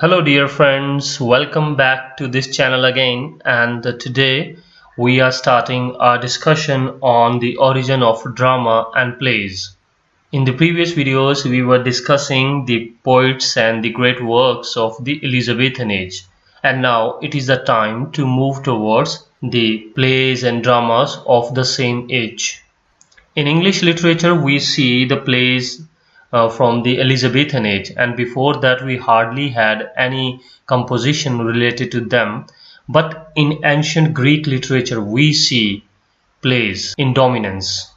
Hello dear friends, welcome back to this channel again, and today we are starting our discussion on the origin of drama and plays. In the previous videos we were discussing the poets and the great works of the Elizabethan age, and now it is the time to move towards the plays and dramas of the same age. In English literature, we see the plays from the Elizabethan age, and before that we hardly had any composition related to them. But in ancient Greek literature, we see plays in dominance.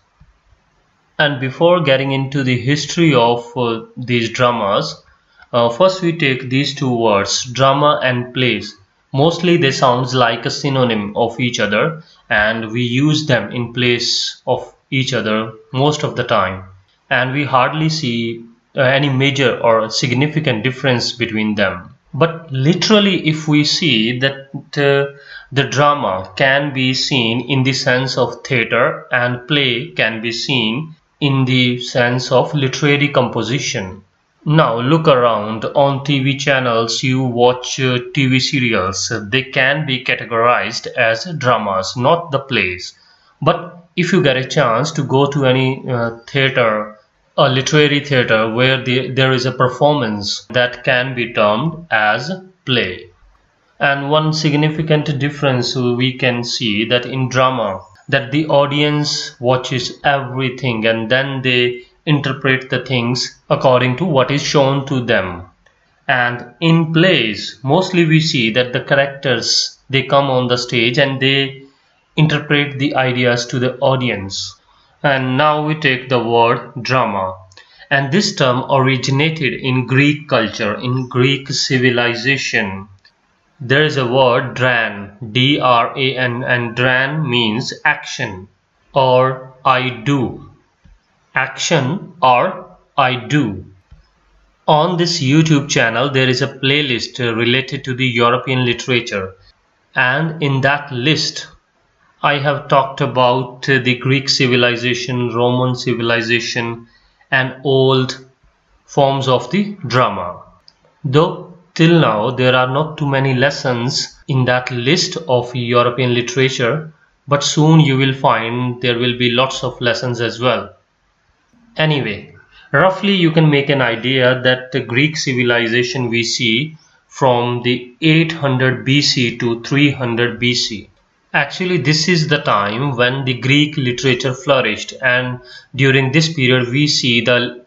And before getting into the history of these dramas, first we take these two words, drama and plays. Mostly they sound like a synonym of each other, and we use them in place of each other most of the time. And we hardly see any major or significant difference between them. But literally, if we see that the drama can be seen in the sense of theater and play can be seen in the sense of literary composition. Now look around on TV channels, you watch TV serials. They can be categorized as dramas, not the plays. But if you get a chance to go to any theater, a literary theater where there is a performance, that can be termed as play. And one significant difference we can see that in drama, that the audience watches everything and then they interpret the things according to what is shown to them. And in plays, mostly we see that the characters, they come on the stage and they interpret the ideas to the audience. And now we take the word drama. And this term originated in Greek culture, in Greek civilization. There is a word dran, D-R-A-N, and dran means action or I do. Action or I do. On this YouTube channel there is a playlist related to the European literature, and in that list I have talked about the Greek civilization, Roman civilization and old forms of the drama. Though till now there are not too many lessons in that list of European literature, but soon you will find there will be lots of lessons as well. Anyway, roughly you can make an idea that the Greek civilization we see from the 800 BC to 300 BC. Actually, this is the time when the Greek literature flourished, and during this period we see the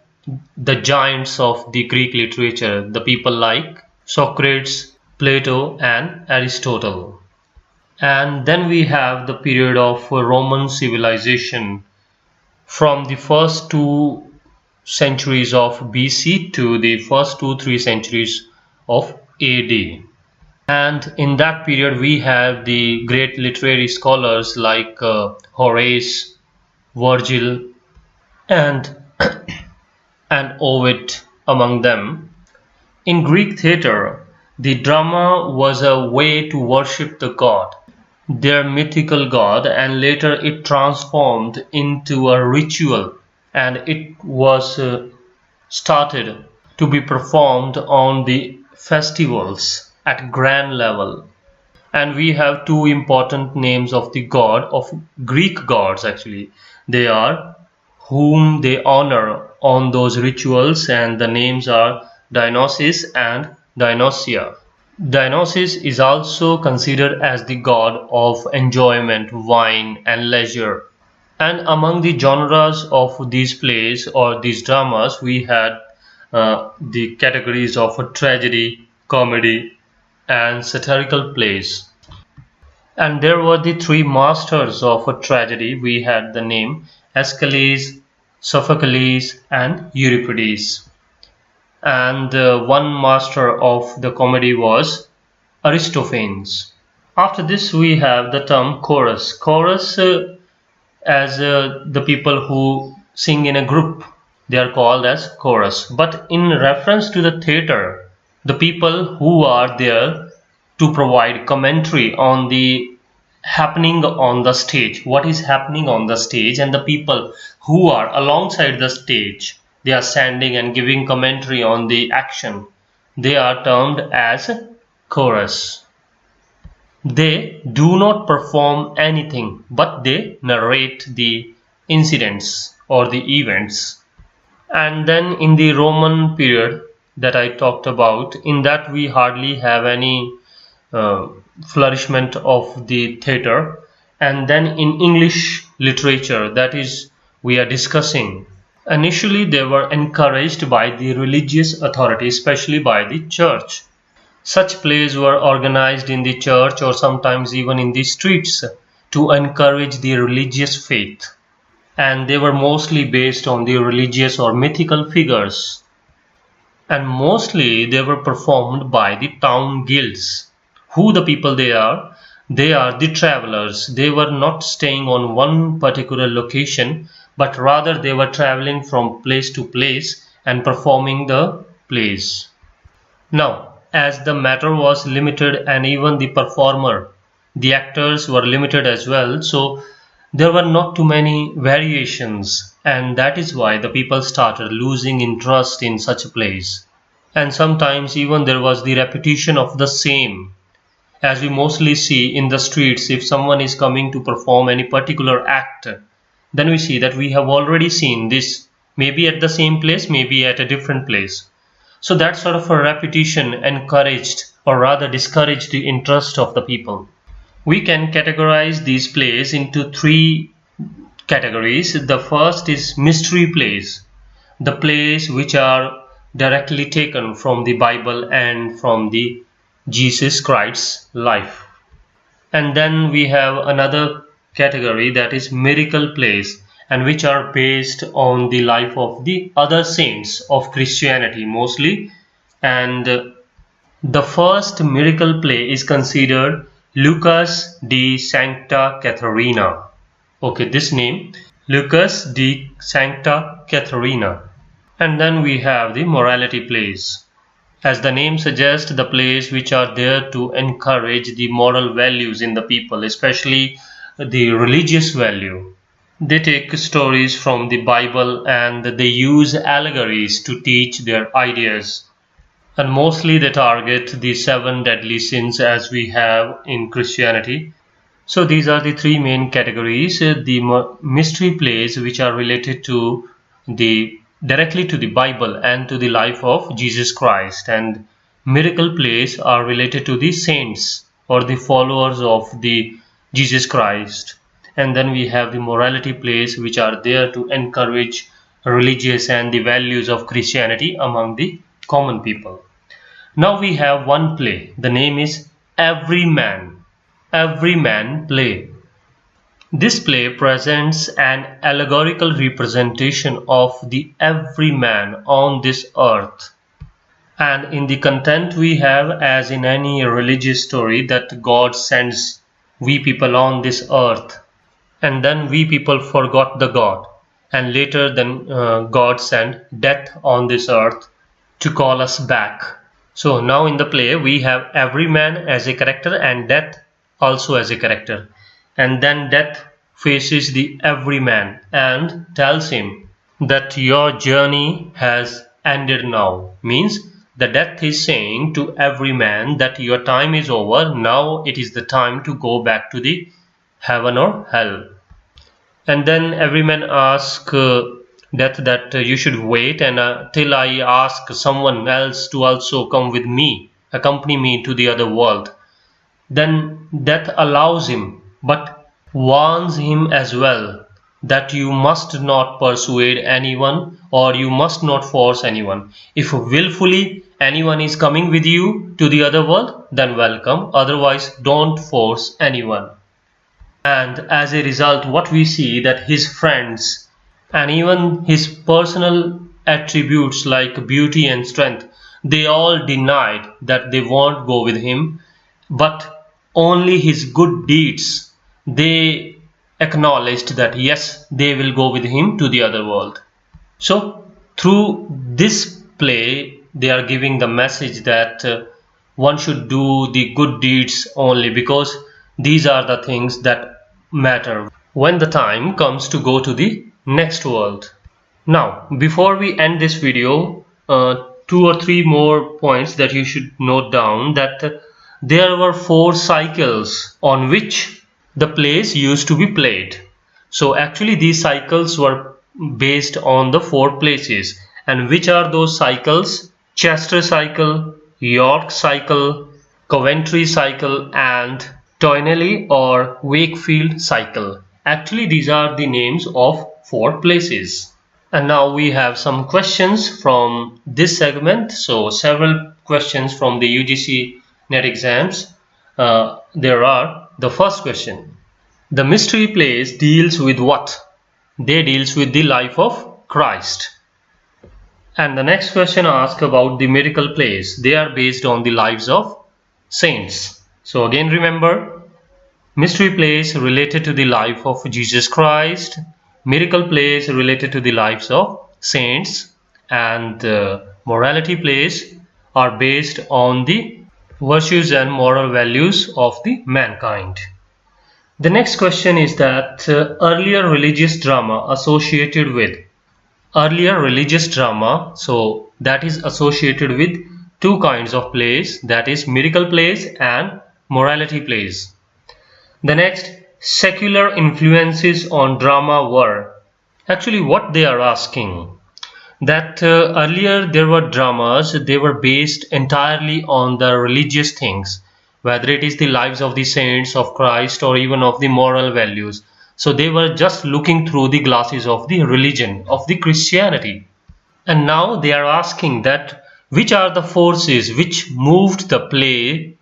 giants of the Greek literature, the people like Socrates, Plato and Aristotle. And then we have the period of Roman civilization from the first 2 centuries of BC to the first 2-3 centuries of AD. And in that period we have the great literary scholars like Horace, Virgil and and Ovid among them. In Greek theater, the drama was a way to worship the god, their mythical god, and later it transformed into a ritual, and it was started to be performed on the festivals at grand level. And we have two important names of the god, of Greek gods actually. They are whom they honor on those rituals, and the names are Dionysus and Dionysia. Dionysus is also considered as the god of enjoyment, wine and leisure. And among the genres of these plays or these dramas, we had the categories of tragedy, comedy and satirical plays. And there were the three masters of a tragedy. We had the name Aeschylus, Sophocles and Euripides. And one master of the comedy was Aristophanes. After this we have the term chorus. Chorus as the people who sing in a group, they are called as chorus. But in reference to the theater, the people who are there to provide commentary on the happening on the stage, what is happening on the stage, and the people who are alongside the stage, they are standing and giving commentary on the action, They are termed as chorus. They do not perform anything, but they narrate the incidents or the events. And then in the Roman period that I talked about, in that we hardly have any uh, flourishment of the theater. And then in English literature, that is we are discussing, initially they were encouraged by the religious authority, especially by the church. Such plays were organized in the church or sometimes even in the streets to encourage the religious faith, and they were mostly based on the religious or mythical figures, and mostly they were performed by the town guilds. Who the people they are the travelers. They were not staying on one particular location, but rather they were traveling from place to place and performing the plays. Now, as the matter was limited and even the actors were limited as well, so there were not too many variations, and that is why the people started losing interest in such plays. And sometimes even there was the repetition of the same, as we mostly see in the streets. If someone is coming to perform any particular act, then we see that we have already seen this, maybe at the same place, maybe at a different place. So that sort of a repetition encouraged or rather discouraged the interest of the people. We can categorize these plays into three categories. The first is mystery plays, the plays which are directly taken from the Bible and from the Jesus Christ's life. And then we have another category, that is miracle plays, and which are based on the life of the other saints of Christianity mostly. And the first miracle play is considered Lucas de Sancta Catharina. Okay, this name, Lucas de Sancta Catharina. And then we have the morality plays. As the name suggests, the plays which are there to encourage the moral values in the people, especially the religious value. They take stories from the Bible and they use allegories to teach their ideas. And mostly they target the 7 deadly sins as we have in Christianity. So these are the three main categories. The mystery plays which are related to directly to the Bible and to the life of Jesus Christ, and miracle plays are related to the saints or the followers of the Jesus Christ. And then we have the morality plays which are there to encourage religious and the values of Christianity among the common people. Now we have one play. The name is Everyman. Everyman play. This play presents an allegorical representation of the everyman on this earth. And in the content we have, as in any religious story, that God sends we people on this earth, and then we people forgot the God, and later then God sent death on this earth to call us back. So now in the play we have Everyman as a character and death also as a character. And then death faces the Everyman and tells him that your journey has ended now. Means the death is saying to Everyman that your time is over, now it is the time to go back to the heaven or hell. And then Everyman asks death that you should wait and till I ask someone else to also come with me, accompany me to the other world. Then death allows him, but warns him as well that you must not persuade anyone or you must not force anyone. If willfully anyone is coming with you to the other world, then welcome, otherwise don't force anyone. And as a result, what we see that his friends and even his personal attributes like beauty and strength, they all denied that they won't go with him, but only his good deeds, they acknowledged that yes, they will go with him to the other world. So through this play they are giving the message that one should do the good deeds only, because these are the things that matter when the time comes to go to the next world. Now before we end this video, two or three more points that you should note down, that there were 4 cycles on which the plays used to be played. So actually these cycles were based on the 4 places. And which are those cycles? Chester cycle, York cycle, Coventry cycle, and Toyneley or Wakefield cycle. Actually these are the names of 4 places. And now we have some questions from this segment. So several questions from the UGC net exams. There are the first question. The mystery plays deals with what? They deals with the life of Christ. And the next question asks about the miracle plays. They are based on the lives of saints. So again remember, mystery plays related to the life of Jesus Christ, miracle plays related to the lives of saints, and morality plays are based on the virtues and moral values of the mankind. The next question is that earlier religious drama associated with so that is associated with 2 kinds of plays, that is miracle plays and morality plays. The next, secular influences on drama were. Actually what they are asking, that earlier there were dramas, they were based entirely on the religious things, whether it is the lives of the saints of Christ or even of the moral values. So they were just looking through the glasses of the religion, of the Christianity. And now they are asking that which are the forces which moved the play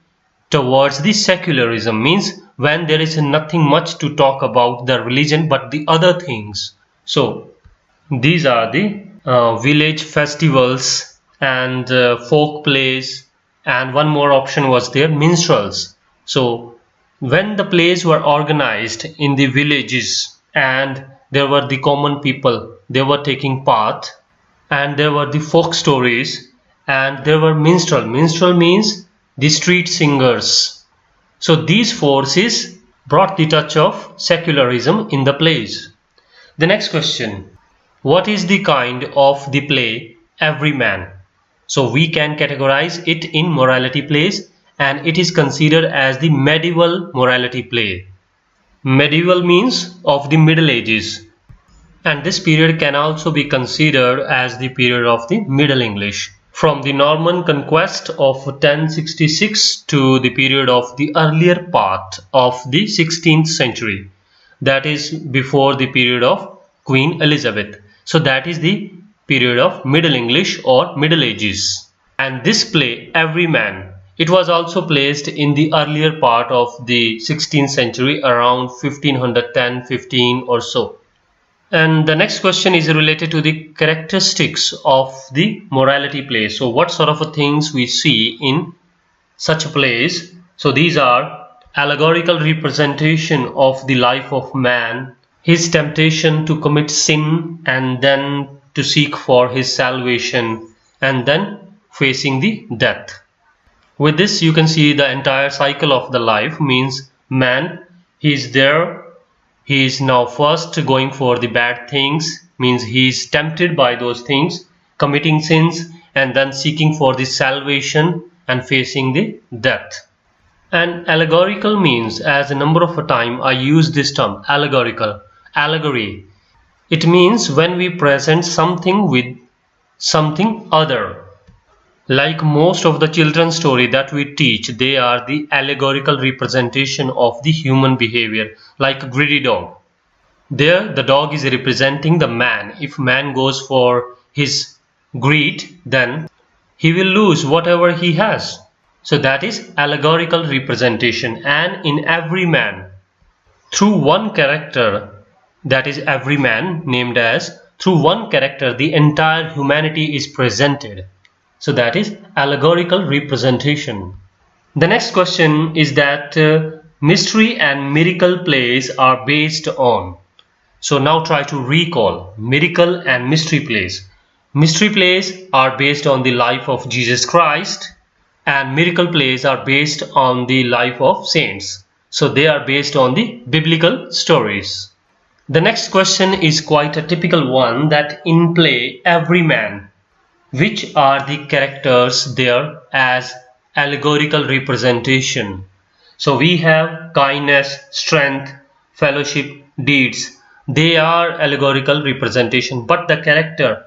towards the secularism, means when there is nothing much to talk about the religion but the other things. So these are the village festivals and folk plays, and one more option was there, minstrels. So when the plays were organized in the villages and there were the common people, they were taking part, and there were the folk stories, and there were minstrel. Minstrel means the street singers. So these forces brought the touch of secularism in the plays. The next question, what is the kind of the play Everyman? So we can categorize it in morality plays, and it is considered as the medieval morality play. Medieval means of the Middle Ages, and this period can also be considered as the period of the Middle English, from the Norman conquest of 1066 to the period of the earlier part of the 16th century, that is before the period of Queen Elizabeth. So that is the period of Middle English or Middle Ages. And this play, Everyman, it was also placed in the earlier part of the 16th century, around 1510-15 or so. And the next question is related to the characteristics of the morality play. So what sort of things we see in such plays? So these are allegorical representation of the life of man, his temptation to commit sin and then to seek for his salvation, and then facing the death. With this you can see the entire cycle of the life, means man, he is there, he is now first going for the bad things, means he is tempted by those things, committing sins, and then seeking for the salvation and facing the death. And allegorical means, as a number of a time I use this term, allegorical, allegory. It means when we present something with something other. Like most of the children's story that we teach, they are the allegorical representation of the human behavior, like greedy dog. There the dog is representing the man. If man goes for his greed, then he will lose whatever he has. So that is allegorical representation. And in Everyman, through one character, that is Everyman named as, through one character the entire humanity is presented. So that is allegorical representation. The next question is that mystery and miracle plays are based on. So now try to recall miracle and mystery plays. Mystery plays are based on the life of Jesus Christ, and miracle plays are based on the life of saints. So they are based on the biblical stories. The next question is quite a typical one, that in play Everyman, Which are the characters there as allegorical representation? So we have kindness, strength, fellowship, deeds. They are allegorical representation, but the character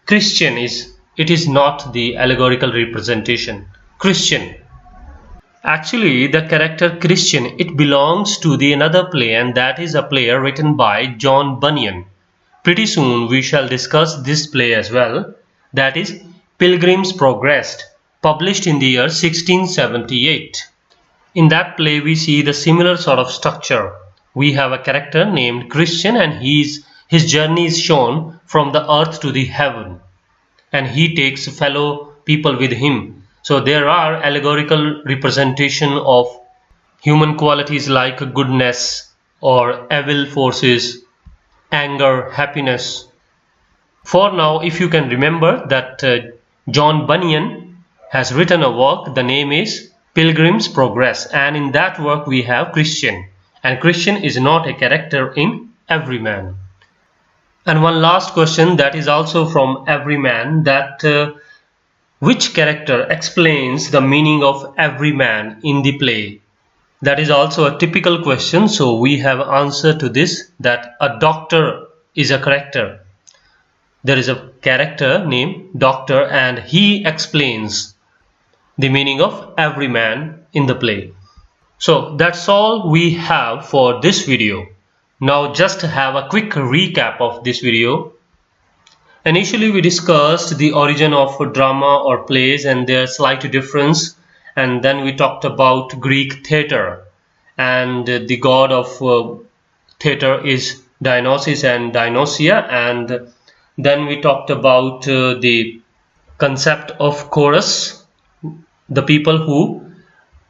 Christian it is not the allegorical representation. Christian. Actually, the character Christian, it belongs to the another play, and that is a play written by John Bunyan. Pretty soon we shall discuss this play as well. That is Pilgrim's Progress, published in the year 1678. In that play we see the similar sort of structure. We have a character named Christian, and his journey is shown from the earth to the heaven, and he takes fellow people with him. So there are allegorical representation of human qualities like goodness or evil forces, anger, happiness. For now, if you can remember that John Bunyan has written a work, the name is Pilgrim's Progress, and in that work we have Christian, and Christian is not a character in Everyman. And one last question that is also from Everyman, that which character explains the meaning of Everyman in the play? That is also a typical question, so we have answer to this, that a doctor is a character. There is a character named Doctor, and he explains the meaning of Everyman in the play. So that's all we have for this video. Now just have a quick recap of this video. Initially we discussed the origin of drama or plays and their slight difference, and then we talked about Greek theatre, and the god of theatre is Dionysus and Dionysia, and then we talked about the concept of chorus, the people who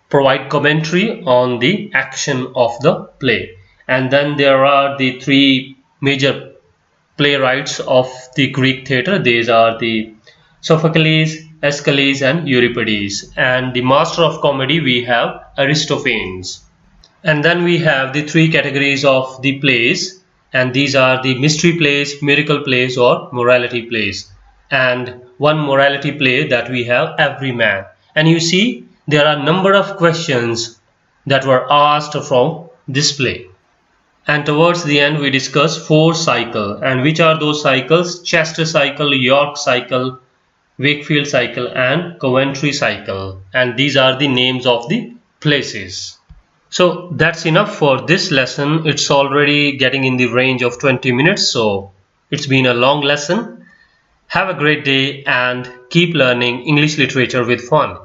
provide commentary on the action of the play. And then there are the three major playwrights of the Greek theatre. These are the Sophocles, Aeschylus and Euripides, and the master of comedy we have Aristophanes. And then we have the three categories of the plays, and these are the mystery plays, miracle plays or morality plays, and one morality play that we have Everyman. And you see there are a number of questions that were asked from this play. And towards the end we discuss 4 cycles, and which are those cycles? Chester cycle, York cycle, Wakefield cycle and Coventry cycle, and these are the names of the places. So that's enough for this lesson. It's already getting in the range of 20 minutes, so it's been a long lesson. Have a great day and keep learning English literature with fun.